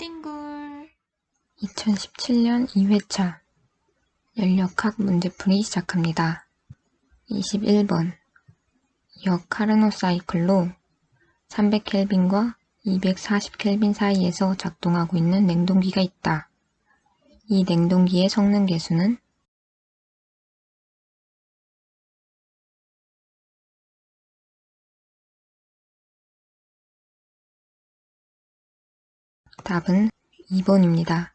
땡굴 2017년 2회차 연력학 문제풀이 시작합니다. 21번 역 카르노 사이클로 300켈빈과 240켈빈 사이에서 작동하고 있는 냉동기가 있다. 이 냉동기의 성능 계수는 답은 2번입니다.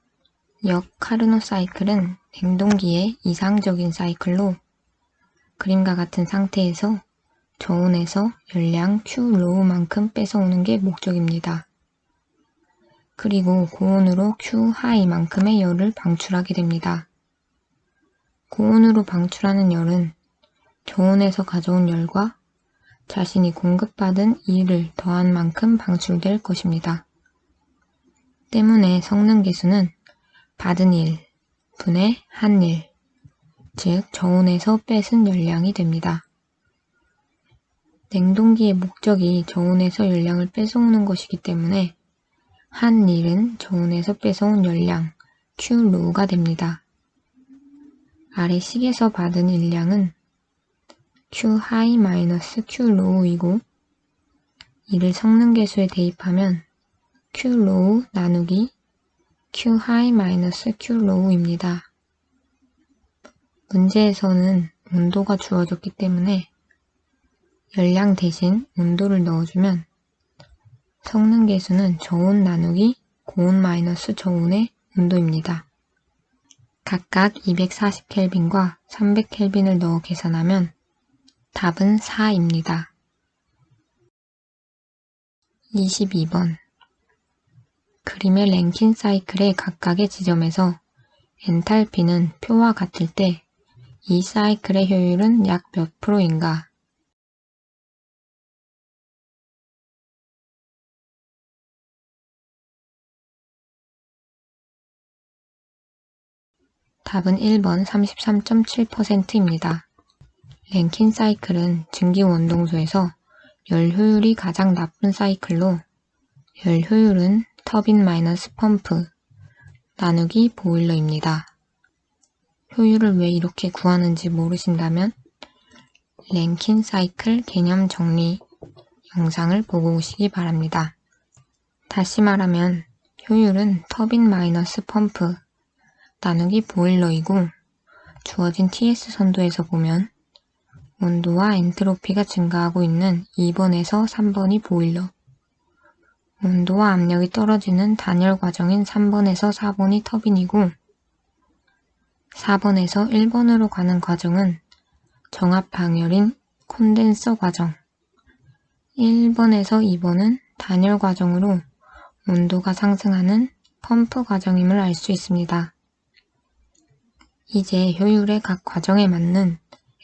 역 카르노 사이클은 냉동기의 이상적인 사이클로 그림과 같은 상태에서 저온에서 열량 Q로우만큼 뺏어오는 게 목적입니다. 그리고 고온으로 Q하이만큼의 열을 방출하게 됩니다. 고온으로 방출하는 열은 저온에서 가져온 열과 자신이 공급받은 E를 더한 만큼 방출될 것입니다. 때문에 성능 계수는 받은 일 분의 한 일, 즉 저온에서 뺏은 열량이 됩니다. 냉동기의 목적이 저온에서 열량을 뺏어오는 것이기 때문에 한 일은 저온에서 뺏어온 열량 Q로우가 됩니다. 아래 식에서 받은 일량은 Q하이 마이너스 Q로우이고 이를 성능계수에 대입하면 Q로우 나누기 Q하이 마이너스 Q로우입니다. 문제에서는 온도가 주어졌기 때문에 열량 대신 온도를 넣어주면 성능계수는 저온 나누기 고온 마이너스 저온의 온도입니다. 각각 240켈빈과 300켈빈을 넣어 계산하면 답은 4입니다. 22번 그림의 랭킨 사이클의 각각의 지점에서 엔탈피는 표와 같을 때 이 사이클의 효율은 약 몇 프로인가? 답은 1번 33.7%입니다. 랭킨 사이클은 증기원동소에서 열 효율이 가장 나쁜 사이클로 열 효율은 터빈 마이너스 펌프 나누기 보일러입니다. 효율을 왜 이렇게 구하는지 모르신다면 랭킨 사이클 개념 정리 영상을 보고 오시기 바랍니다. 다시 말하면 효율은 터빈 마이너스 펌프 나누기 보일러이고 주어진 TS 선도에서 보면 온도와 엔트로피가 증가하고 있는 2번에서 3번이 보일러, 온도와 압력이 떨어지는 단열 과정인 3번에서 4번이 터빈이고 4번에서 1번으로 가는 과정은 정압 방열인 콘덴서 과정, 1번에서 2번은 단열 과정으로 온도가 상승하는 펌프 과정임을 알 수 있습니다. 이제 효율의 각 과정에 맞는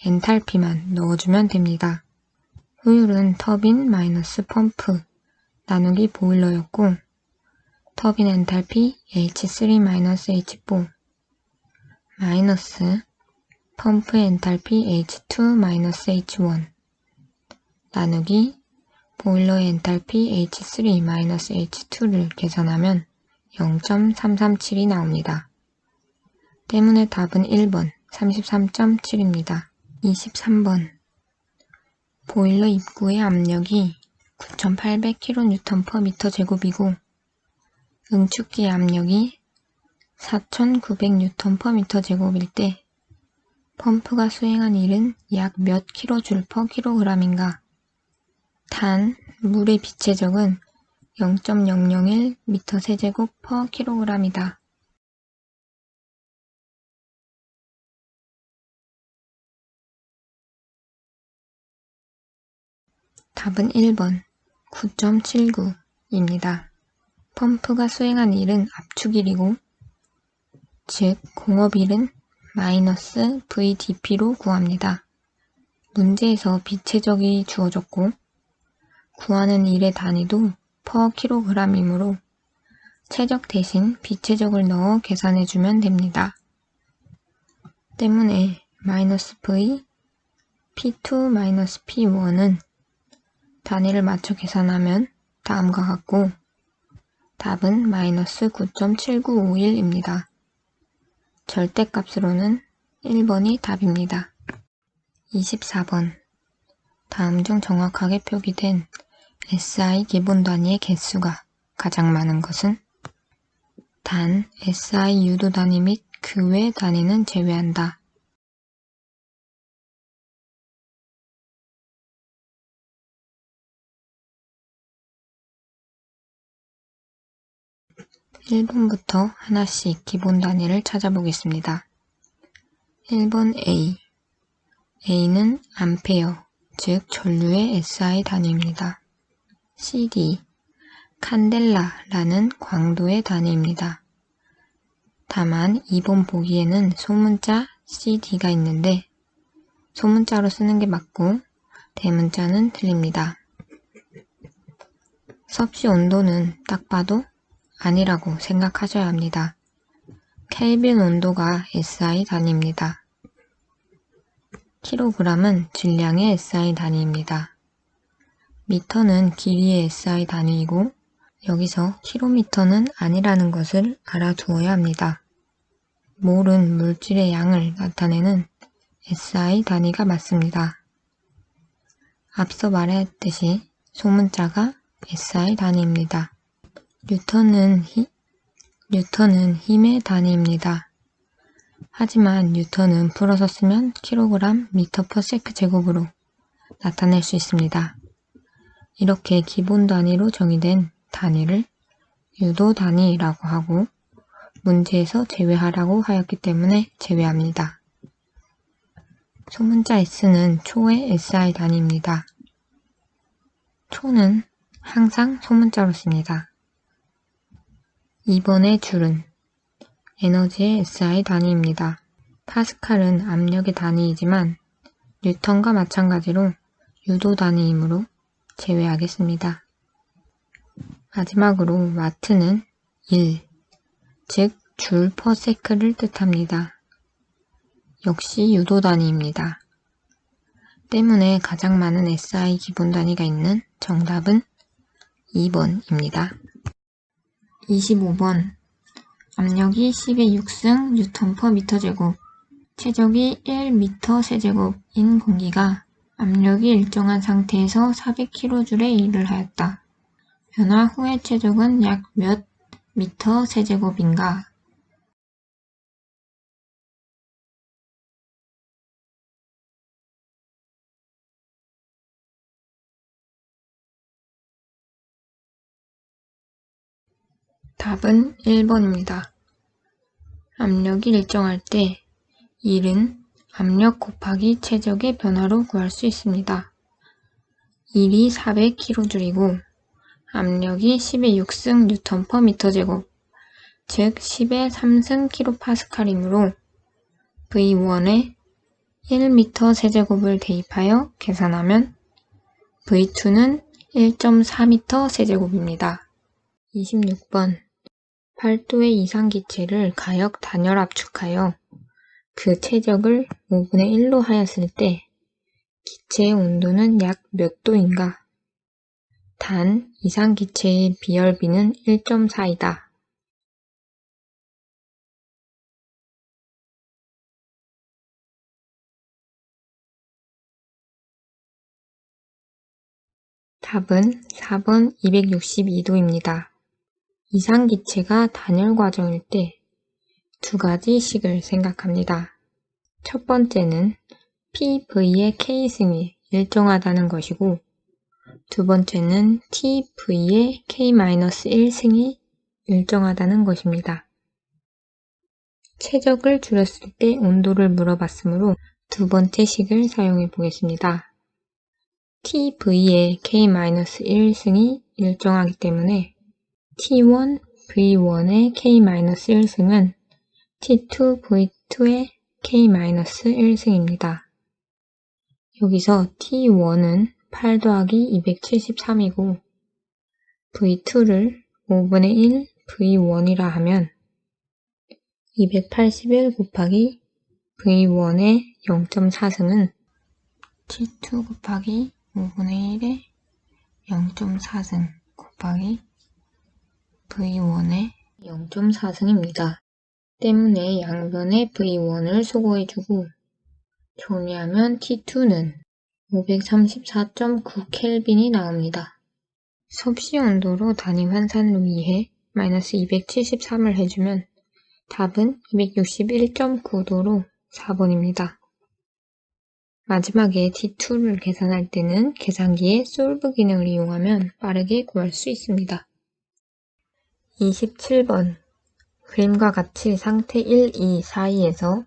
엔탈피만 넣어주면 됩니다. 효율은 터빈 마이너스 펌프 나누기 보일러였고 터빈 엔탈피 H3-H4 마이너스 펌프 엔탈피 H2-H1 나누기 보일러의 엔탈피 H3-H2를 계산하면 0.337이 나옵니다. 때문에 답은 1번 33.7입니다. 23번 보일러 입구의 압력이 9,800kNm/m이고 응축기의 압력이 4,900Nm/m일 때 펌프가 수행한 일은 약 몇 kJ/kg인가? 단, 물의 비체적은 0.001 m/kg이다. 답은 1번 9.79입니다. 펌프가 수행한 일은 압축일이고 즉 공업일은 마이너스 VDP로 구합니다. 문제에서 비체적이 주어졌고 구하는 일의 단위도 per kg이므로 체적 대신 비체적을 넣어 계산해주면 됩니다. 때문에 마이너스 V P2-P1은 단위를 맞춰 계산하면 다음과 같고 답은 마이너스 9.7951입니다. 절대값으로는 1번이 답입니다. 24번. 다음 중 정확하게 표기된 SI 기본 단위의 개수가 가장 많은 것은? 단, SI 유도 단위 및 그 외 단위는 제외한다. (1번부터) 하나씩 기본 단위를 찾아보겠습니다. 1번 A. A는 암페어, 즉 전류의 SI 단위입니다. CD. 칸델라라는 광도의 단위입니다. 다만 2번 보기에는 소문자 CD가 있는데 소문자로 쓰는 게 맞고 대문자는 틀립니다. 섭씨 온도는 딱 봐도 아니라고 생각하셔야 합니다. 켈빈 온도가 SI 단위입니다. 킬로그램은 질량의 SI 단위입니다. 미터는 길이의 SI 단위이고 여기서 킬로미터는 아니라는 것을 알아두어야 합니다. 몰은 물질의 양을 나타내는 SI 단위가 맞습니다. 앞서 말했듯이 소문자가 SI 단위입니다. 뉴턴은 힘의 단위입니다. 하지만 뉴턴은 풀어서 쓰면 킬로그램 미터 퍼 세크 제곱으로 나타낼 수 있습니다. 이렇게 기본 단위로 정의된 단위를 유도 단위라고 하고 문제에서 제외하라고 하였기 때문에 제외합니다. 소문자 S는 초의 SI 단위입니다. 초는 항상 소문자로 씁니다. 2번의 줄은 에너지의 SI 단위입니다. 파스칼은 압력의 단위이지만 뉴턴과 마찬가지로 유도 단위이므로 제외하겠습니다. 마지막으로 와트는 1, 즉 줄 퍼 세크를 뜻합니다. 역시 유도 단위입니다. 때문에 가장 많은 SI 기본 단위가 있는 정답은 2번입니다. 25번. 압력이 10의 6승 뉴턴 퍼 미터 제곱, 체적이 1m 세제곱인 공기가 압력이 일정한 상태에서 400kJ에 일을 하였다. 변화 후의 체적은 약 몇 미터 세제곱인가? 답은 1번입니다. 압력이 일정할 때 일은 압력 곱하기 체적의 변화로 구할 수 있습니다. 일이 400kJ이고 압력이 10의 6승 뉴턴 퍼 미터 제곱, 즉 10의 3승 킬로파스칼이므로 V1에 1m 세제곱을 대입하여 계산하면 V2는 1.4m 세제곱입니다. 26번. 팔도의 이상기체를 가역 단열 압축하여 그 체적을 5분의 1로 하였을 때 기체의 온도는 약 몇 도인가? 단, 이상기체의 비열비는 1.4이다. 답은 4번 262도입니다. 이상기체가 단열 과정일 때 두 가지 식을 생각합니다. 첫 번째는 PV의 K승이 일정하다는 것이고 두 번째는 TV의 K-1승이 일정하다는 것입니다. 체적을 줄였을 때 온도를 물어봤으므로 두 번째 식을 사용해 보겠습니다. TV의 K-1승이 일정하기 때문에 T1, V1의 K-1승은 T2, V2의 K-1승입니다. 여기서 T1은 8 더하기 273이고 V2를 5분의 1 V1이라 하면 281 곱하기 V1의 0.4승은 T2 곱하기 5분의 1의 0.4승 곱하기 V1의 0.4승입니다. 때문에 양변에 V1을 소거해주고 정리하면 T2는 534.9켈빈이 나옵니다. 섭씨 온도로 단위 환산을 위해 마이너스 273을 해주면 답은 261.9도로 4번입니다. 마지막에 T2를 계산할 때는 계산기의 솔브 기능을 이용하면 빠르게 구할 수 있습니다. 27번 그림과 같이 상태 1, 2 사이에서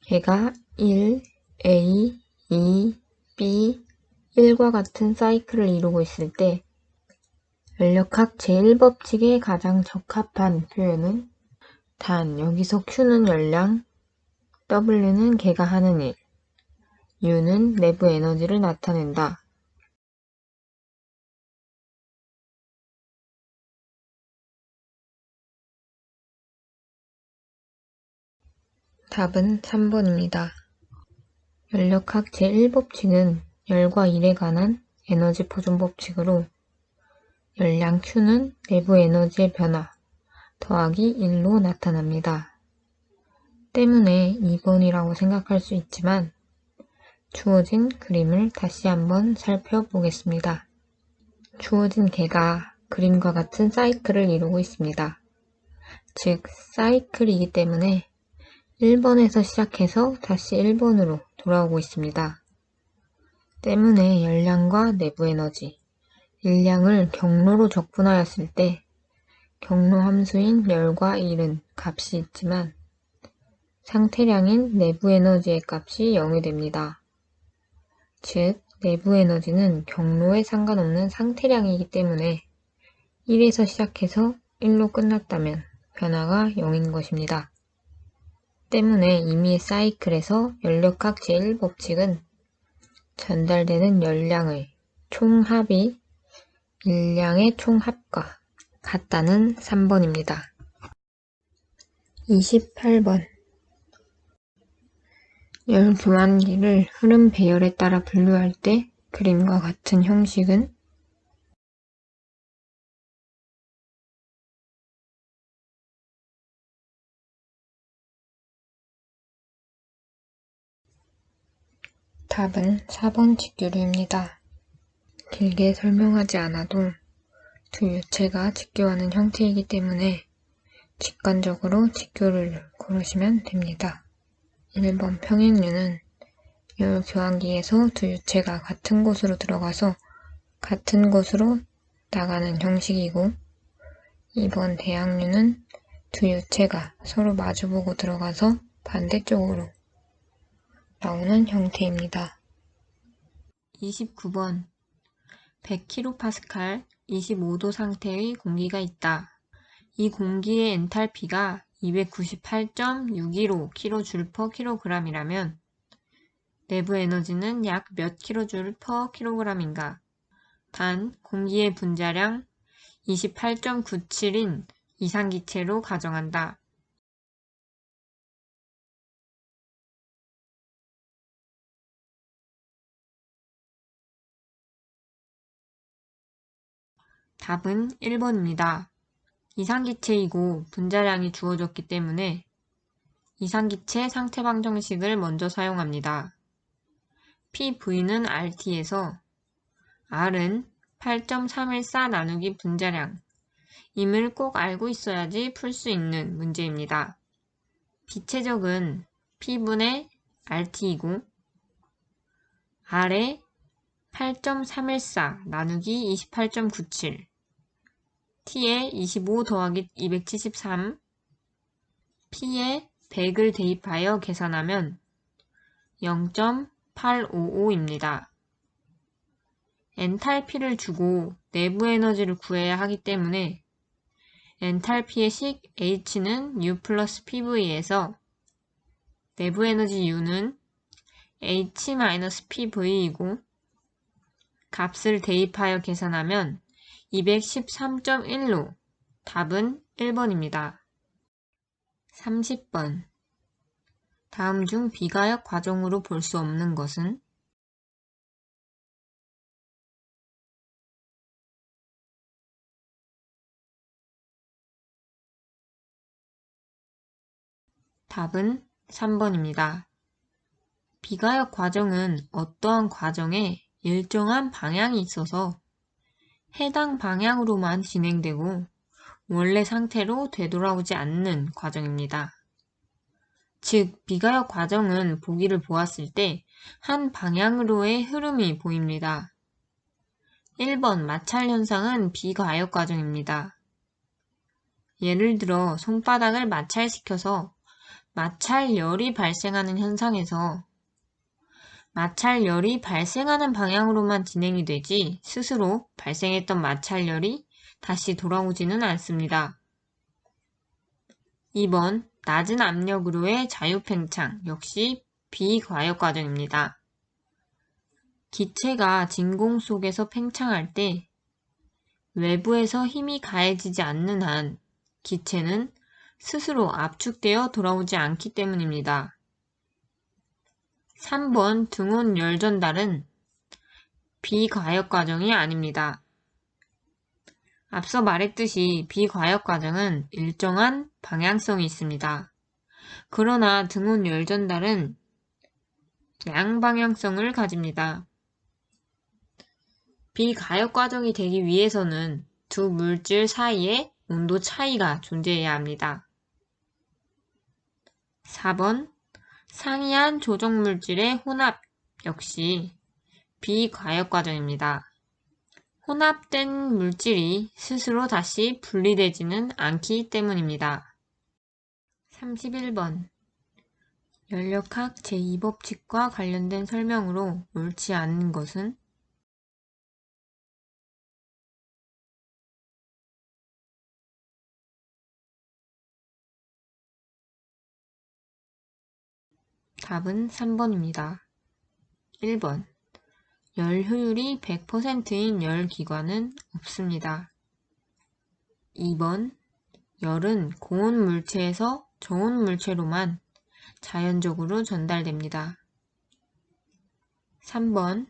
걔가 1, A, 2, B, 1과 같은 사이클을 이루고 있을 때 연력학 제1법칙에 가장 적합한 표현은 단 여기서 Q는 열량, W는 걔가 하는 일, U는 내부 에너지를 나타낸다. 답은 3번입니다. 연력학 제1법칙은 열과 일에 관한 에너지 포존 법칙으로 열량 Q는 내부 에너지의 변화 더하기 1로 나타납니다. 때문에 2번이라고 생각할 수 있지만 주어진 그림을 다시 한번 살펴보겠습니다. 주어진 개가 그림과 같은 사이클을 이루고 있습니다. 즉, 사이클이기 때문에 1번에서 시작해서 다시 1번으로 돌아오고 있습니다. 때문에 열량과 내부 에너지, 일량을 경로로 적분하였을 때 경로 함수인 열과 일은 값이 있지만 상태량인 내부 에너지의 값이 0이 됩니다. 즉, 내부 에너지는 경로에 상관없는 상태량이기 때문에 1에서 시작해서 1로 끝났다면 변화가 0인 것입니다. 때문에 이미 사이클에서 연력학 제1법칙은 전달되는 열량의 총합이 일량의 총합과 같다는 3번입니다. 28번 열 교환기를 흐름 배열에 따라 분류할 때 그림과 같은 형식은 답은 4번 직교류입니다. 길게 설명하지 않아도 두 유체가 직교하는 형태이기 때문에 직관적으로 직교를 고르시면 됩니다. 1번 평행류는 열 교환기에서 두 유체가 같은 곳으로 들어가서 같은 곳으로 나가는 형식이고 2번 대항류는 두 유체가 서로 마주보고 들어가서 반대쪽으로 나오는 형태입니다. 29번 100kPa 25도 상태의 공기가 있다. 이 공기의 엔탈피가 298.615kJ/kg이라면 내부 에너지는 약 몇 kJ/kg인가? 단, 공기의 분자량 28.97인 이상기체로 가정한다. 답은 1번입니다. 이상기체이고 분자량이 주어졌기 때문에 이상기체 상태 방정식을 먼저 사용합니다. PV는 RT에서 R은 8.314 나누기 분자량 임을 꼭 알고 있어야지 풀 수 있는 문제입니다. 비체적은 P분의 RT이고 R에 8.314 나누기 28.97 T에 25 더하기 273 P에 100을 대입하여 계산하면 0.855입니다. 엔탈피를 주고 내부 에너지를 구해야 하기 때문에 엔탈피의 식 H는 U 플러스 PV에서 내부 에너지 U는 H 마이너스 PV이고 값을 대입하여 계산하면 213.1로 답은 1번입니다. 30번 다음 중 비가역 과정으로 볼 수 없는 것은 답은 3번입니다. 비가역 과정은 어떠한 과정에 일정한 방향이 있어서 해당 방향으로만 진행되고 원래 상태로 되돌아오지 않는 과정입니다. 즉, 비가역 과정은 보기를 보았을 때 한 방향으로의 흐름이 보입니다. 1번 마찰 현상은 비가역 과정입니다. 예를 들어 손바닥을 마찰시켜서 마찰열이 발생하는 현상에서 마찰열이 발생하는 방향으로만 진행이 되지 스스로 발생했던 마찰열이 다시 돌아오지는 않습니다. 2번 낮은 압력으로의 자유팽창 역시 비과역 과정입니다. 기체가 진공 속에서 팽창할 때 외부에서 힘이 가해지지 않는 한 기체는 스스로 압축되어 돌아오지 않기 때문입니다. 3번 등온 열 전달은 비과역 과정이 아닙니다. 앞서 말했듯이 비과역 과정은 일정한 방향성이 있습니다. 그러나 등온 열 전달은 양방향성을 가집니다. 비과역 과정이 되기 위해서는 두 물질 사이에 온도 차이가 존재해야 합니다. 4번 상이한 조정 물질의 혼합 역시 비과역 과정입니다. 혼합된 물질이 스스로 다시 분리되지는 않기 때문입니다. 31번 연력학 제2법칙과 관련된 설명으로 옳지 않은 것은 답은 3번입니다. 1번 열 효율이 100%인 열 기관은 없습니다. 2번 열은 고온 물체에서 저온 물체로만 자연적으로 전달됩니다. 3번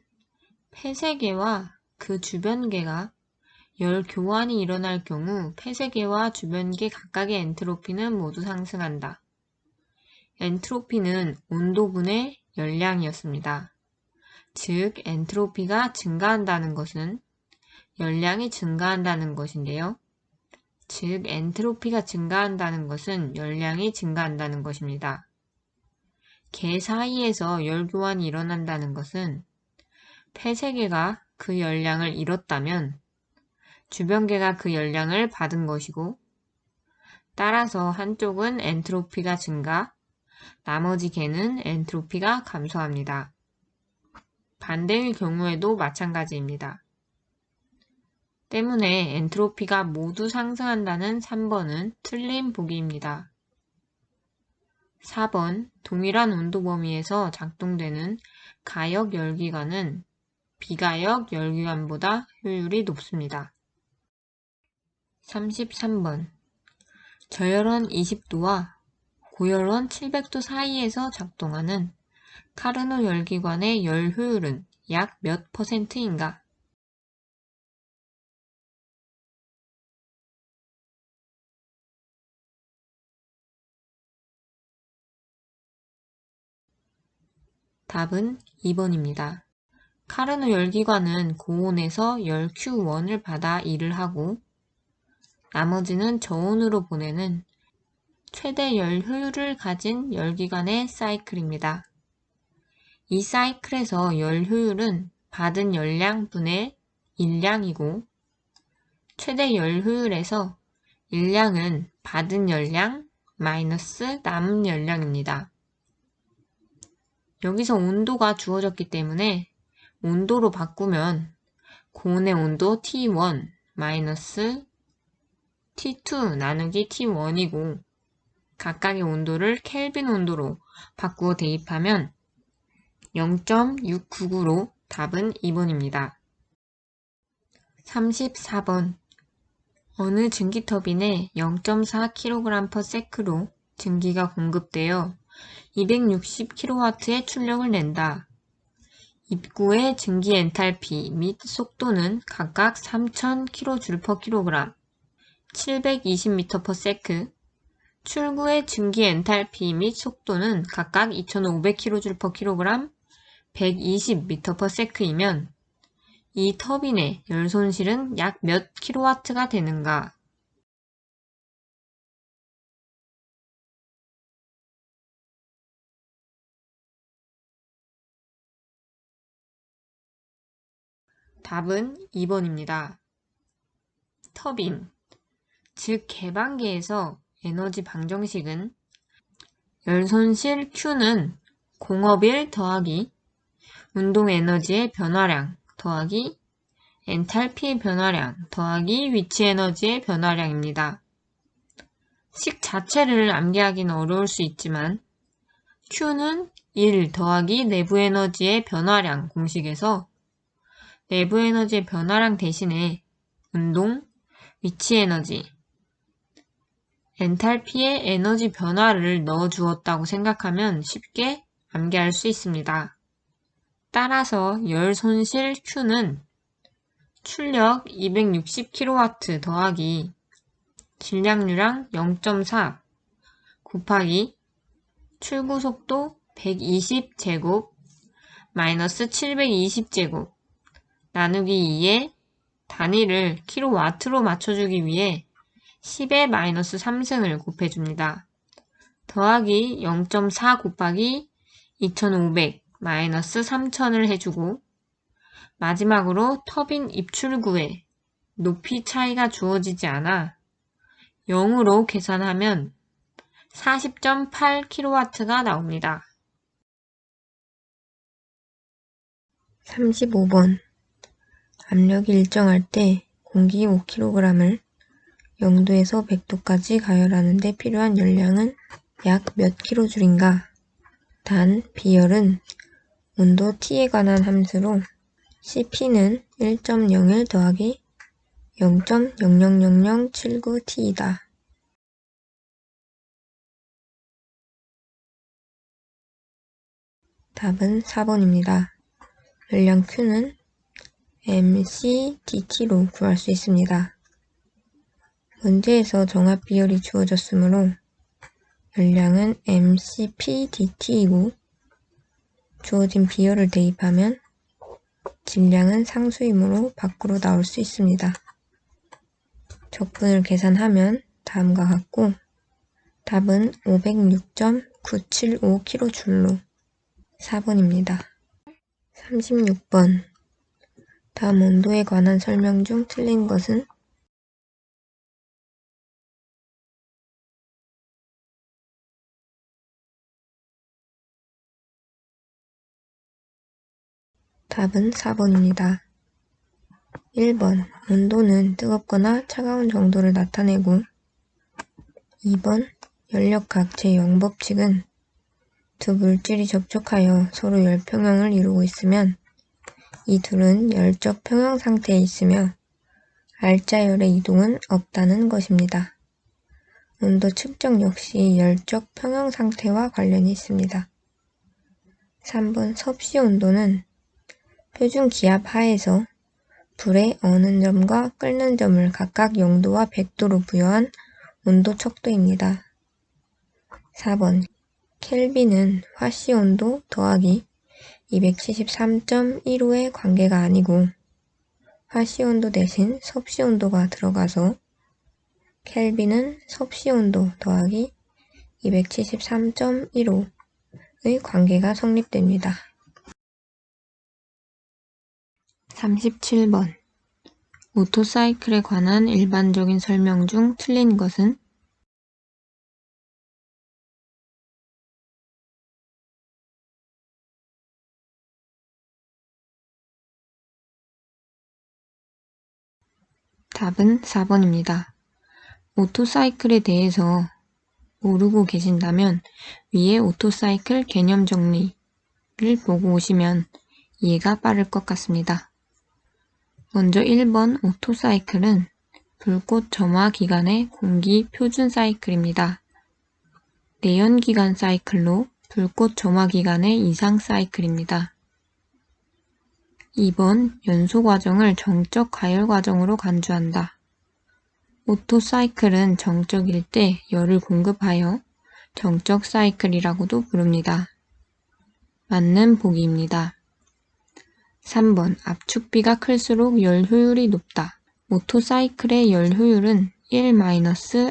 폐세계와 그 주변계가 열 교환이 일어날 경우 폐세계와 주변계 각각의 엔트로피는 모두 상승한다. 엔트로피는 온도분의 열량이었습니다. 즉, 엔트로피가 증가한다는 것은 열량이 증가한다는 것인데요. 즉, 엔트로피가 증가한다는 것은 열량이 증가한다는 것입니다. 계 사이에서 열교환이 일어난다는 것은 폐세계가 그 열량을 잃었다면 주변계가 그 열량을 받은 것이고 따라서 한쪽은 엔트로피가 증가, 나머지 계는 엔트로피가 감소합니다. 반대의 경우에도 마찬가지입니다. 때문에 엔트로피가 모두 상승한다는 3번은 틀린 보기입니다. 4번 동일한 온도 범위에서 작동되는 가역 열기관은 비가역 열기관보다 효율이 높습니다. 33번 저열원 20도와 고열원 700도 사이에서 작동하는 카르노 열기관의 열 효율은 약 몇 %인가? 답은 2번입니다. 카르노 열기관은 고온에서 열 Q1을 받아 일을 하고 나머지는 저온으로 보내는 최대 열 효율을 가진 열기관의 사이클입니다. 이 사이클에서 열 효율은 받은 열량 분의 일량이고 최대 열 효율에서 일량은 받은 열량 마이너스 남은 열량입니다. 여기서 온도가 주어졌기 때문에 온도로 바꾸면 고온의 온도 T1 마이너스 T2 나누기 T1이고 각각의 온도를 켈빈 온도로 바꾸어 대입하면 0.699로 답은 2번입니다. 34번 어느 증기터빈에 0.4kg/s로 증기가 공급되어 260kW의 출력을 낸다. 입구의 증기 엔탈피 및 속도는 각각 3000kJ/kg, 720m/s, 출구의 증기 엔탈피 및 속도는 각각 2500kJ/kg, 120m/s이면 이 터빈의 열 손실은 약 몇 킬로와트가 되는가? 답은 2번입니다. 터빈, 즉 개방계에서 에너지 방정식은 열손실 Q는 공업일 더하기 운동에너지의 변화량 더하기 엔탈피의 변화량 더하기 위치에너지의 변화량입니다. 식 자체를 암기하기는 어려울 수 있지만 Q는 1 더하기 내부에너지의 변화량 공식에서 내부에너지의 변화량 대신에 운동, 위치에너지, 엔탈피의 에너지 변화를 넣어주었다고 생각하면 쉽게 암기할 수 있습니다. 따라서 열 손실 Q는 출력 260kW 더하기 질량유량 0.4 곱하기 출구 속도 120제곱 마이너스 720제곱 나누기 2의 단위를 킬로와트로 맞춰주기 위해 10의 마이너스 3승을 곱해줍니다. 더하기 0.4 곱하기 2500 마이너스 3000을 해주고 마지막으로 터빈 입출구에 높이 차이가 주어지지 않아 0으로 계산하면 40.8kW가 나옵니다. 35번 압력이 일정할 때 공기 5kg을 0도에서 100도까지 가열하는 데 필요한 열량은 약 몇 킬로줄인가? 단, 비열은 온도 T에 관한 함수로 CP는 1.01 더하기 0.000079T이다. 답은 4번입니다. 열량 Q는 mcdt로 구할 수 있습니다. 문제에서 정합 비열이 주어졌으므로 열량은 mcpdt이고 주어진 비열을 대입하면 질량은 상수이므로 밖으로 나올 수 있습니다. 적분을 계산하면 다음과 같고 답은 506.975kJ로 4번입니다. 36번 다음 온도에 관한 설명 중 틀린 것은? 답은 4번입니다. 1번 온도는 뜨겁거나 차가운 정도를 나타내고 2번 열역학 제0법칙은 두 물질이 접촉하여 서로 열평형을 이루고 있으면 이 둘은 열적 평형 상태에 있으며 알자열의 이동은 없다는 것입니다. 온도 측정 역시 열적 평형 상태와 관련이 있습니다. 3번 섭씨 온도는 표준 기압 하에서 불의 어는 점과 끓는 점을 각각 0도와 100도로 부여한 온도 척도입니다. 4번 켈빈은 화씨 온도 더하기 273.15의 관계가 아니고 화씨 온도 대신 섭씨 온도가 들어가서 켈빈은 섭씨 온도 더하기 273.15의 관계가 성립됩니다. 37번 오토사이클에 관한 일반적인 설명 중 틀린 것은? 답은 4번입니다. 오토사이클에 대해서 모르고 계신다면 위에 오토사이클 개념 정리를 보고 오시면 이해가 빠를 것 같습니다. 먼저 1번 오토사이클은 불꽃 점화 기간의 공기 표준 사이클입니다. 내연기관 사이클로 불꽃 점화 기간의 이상 사이클입니다. 2번 연소 과정을 정적 가열 과정으로 간주한다. 오토 사이클은 정적일 때 열을 공급하여 정적 사이클이라고도 부릅니다. 맞는 보기입니다. 3번 압축비가 클수록 열 효율이 높다. 오토 사이클의 열 효율은 1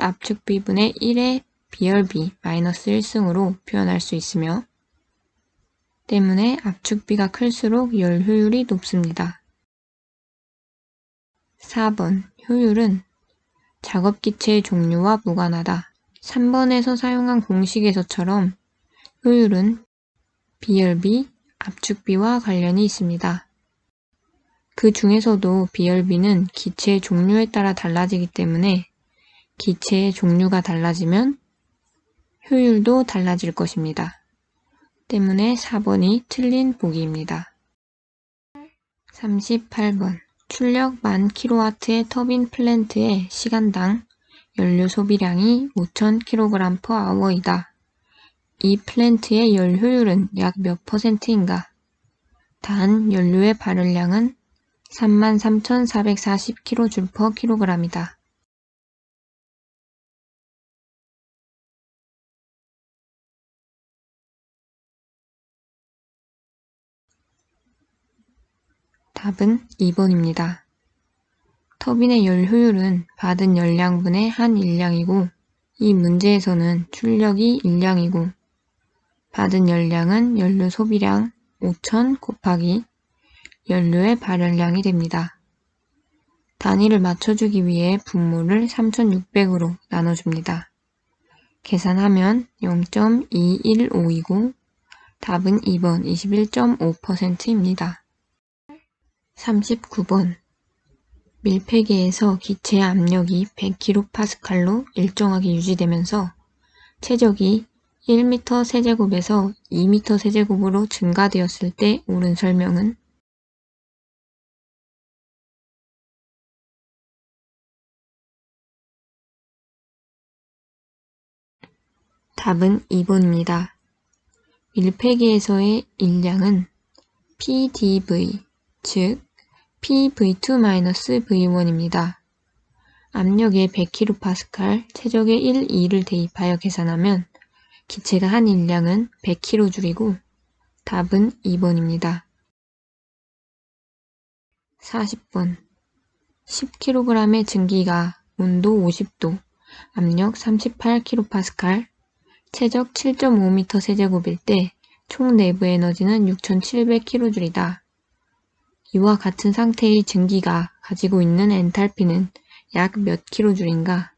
압축비분의 1의 비열비 마이너스 1승으로 표현할 수 있으며 때문에 압축비가 클수록 열 효율이 높습니다. 4번 효율은 작업기체의 종류와 무관하다. 3번에서 사용한 공식에서처럼 효율은 비열비, 압축비와 관련이 있습니다. 그 중에서도 비열비는 기체의 종류에 따라 달라지기 때문에 기체의 종류가 달라지면 효율도 달라질 것입니다. 때문에 4번이 틀린 보기입니다. 38번 출력 1000kW의 터빈 플랜트의 시간당 연료 소비량이 5000kg/h이다. 이 플랜트의 열 효율은 약 몇 %인가? 단 연료의 발열량은 33,440kJ/kg이다. 답은 2번입니다. 터빈의 열 효율은 받은 열량분의 한 일량이고 이 문제에서는 출력이 일량이고 받은 열량은 연료 소비량 5000 곱하기 연료의 발열량이 됩니다. 단위를 맞춰주기 위해 분모를 3600으로 나눠줍니다. 계산하면 0.2152고 답은 2번 21.5%입니다. 39번 밀폐기에서 기체의 압력이 100kPa로 일정하게 유지되면서 최적이 1m 세제곱에서 2m 세제곱으로 증가되었을 때 옳은 설명은 답은 2번입니다. 밀폐기에서의 일량은 PdV, 즉 PV2-V1입니다. 압력의 100kPa, 최적의 1, 2를 대입하여 계산하면 기체가 한 일량은 100kJ이고 답은 2번입니다. 40번 10kg의 증기가 온도 50도, 압력 38kPa, 최적 7.5m 세제곱일 때 총 내부 에너지는 6700kJ이다. 이와 같은 상태의 증기가 가지고 있는 엔탈피는 약 몇 kJ인가?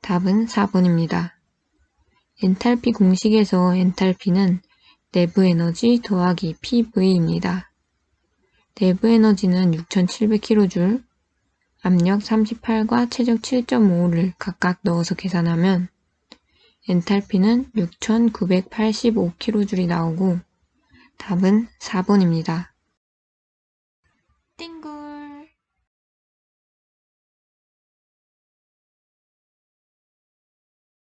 답은 4번입니다. 엔탈피 공식에서 엔탈피는 내부 에너지 더하기 PV입니다. 내부 에너지는 6700kJ, 압력 38과 최적 7.5를 각각 넣어서 계산하면 엔탈피는 6985kJ이 나오고 답은 4번입니다.